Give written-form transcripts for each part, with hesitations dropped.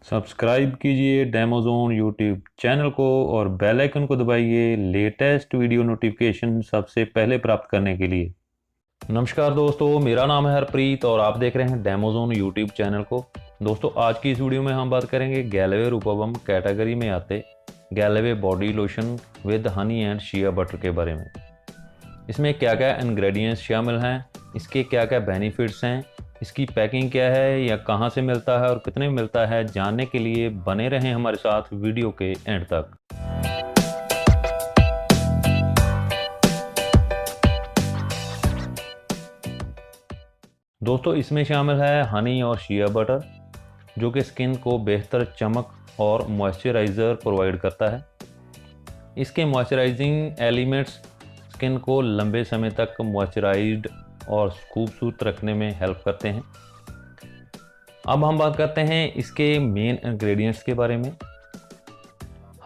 Subscribe कीजिए डेमोज़ोन YouTube channel को और बेल आइकन को दबाइए लेटेस्ट वीडियो नोटिफिकेशन सबसे पहले प्राप्त करने के लिए। नमस्कार दोस्तों, मेरा नाम है हरप्रीत और आप देख रहे हैं डेमोज़ोन यूट्यूब चैनल को। दोस्तों, आज की इस वीडियो में हम बात करेंगे गैलवे रूपबम कैटेगरी में आते गैलवे body lotion with honey and shea butter के बारे में। इसमें क्या क्या इंग्रेडिएंट्स शामिल हैं, इसके क्या क्या बेनिफिट्स हैं, इसकी पैकिंग क्या है या कहां से मिलता है और कितने में मिलता है, जानने के लिए बने रहें हमारे साथ वीडियो के एंड तक। दोस्तों, इसमें शामिल है हनी और शिया बटर, जो कि स्किन को बेहतर चमक और मॉइस्चराइज़र प्रोवाइड करता है। इसके मॉइस्चराइजिंग एलिमेंट्स स्किन को लंबे समय तक मॉइस्चराइज्ड और खूबसूरत रखने में हेल्प करते हैं। अब हम बात करते हैं इसके मेन इंग्रेडिएंट्स के बारे में।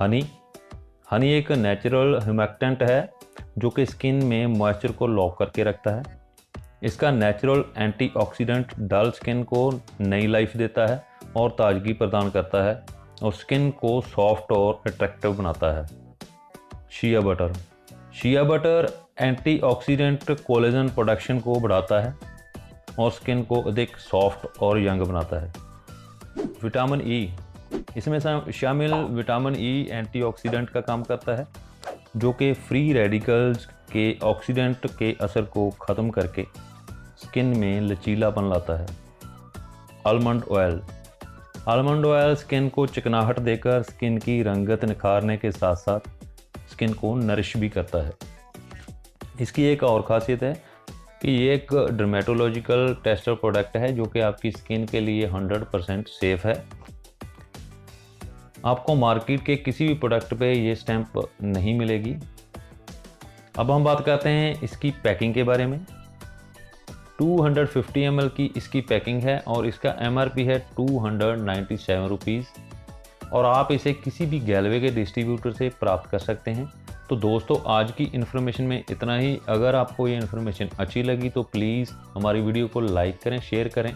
हनी एक नेचुरल ह्यूमेक्टेंट है जो कि स्किन में मॉइस्चर को लॉक करके रखता है। इसका नेचुरल एंटीऑक्सीडेंट डल स्किन को नई लाइफ देता है और ताजगी प्रदान करता है और स्किन को सॉफ्ट और अट्रैक्टिव बनाता है। Shea butter antioxidant collagen production को बढ़ाता है और स्किन को अधिक सॉफ्ट और यंग बनाता है। विटामिन ई, इसमें शामिल विटामिन ई एंटीऑक्सीडेंट का काम करता है जो कि फ्री रेडिकल्स के ऑक्सीडेंट के असर को ख़त्म करके स्किन में लचीलापन लाता है। आलमंड ऑयल स्किन को चिकनाहट देकर स्किन की रंगत निखारने के साथ साथ स्किन को नरिश भी करता है। इसकी एक और ख़ासियत है कि ये एक डर्मेटोलॉजिकल टेस्टर प्रोडक्ट है जो कि आपकी स्किन के लिए 100% सेफ़ है। आपको मार्केट के किसी भी प्रोडक्ट पे ये स्टैंप नहीं मिलेगी। अब हम बात करते हैं इसकी पैकिंग के बारे में। 250 ml की इसकी पैकिंग है और इसका MRP है 297 रुपीज़ और आप इसे किसी भी गैलवे के डिस्ट्रीब्यूटर से प्राप्त कर सकते हैं। तो दोस्तों, आज की इन्फॉर्मेशन में इतना ही। अगर आपको ये इन्फॉर्मेशन अच्छी लगी तो प्लीज़ हमारी वीडियो को लाइक करें, शेयर करें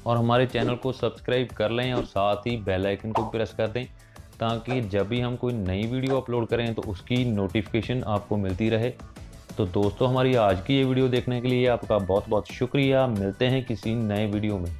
और हमारे चैनल को सब्सक्राइब कर लें और साथ ही बेल आइकन को प्रेस कर दें ताकि जब भी हम कोई नई वीडियो अपलोड करें तो उसकी नोटिफिकेशन आपको मिलती रहे। तो दोस्तों, हमारी आज की ये वीडियो देखने के लिए आपका बहुत बहुत शुक्रिया। मिलते हैं किसी नए वीडियो में।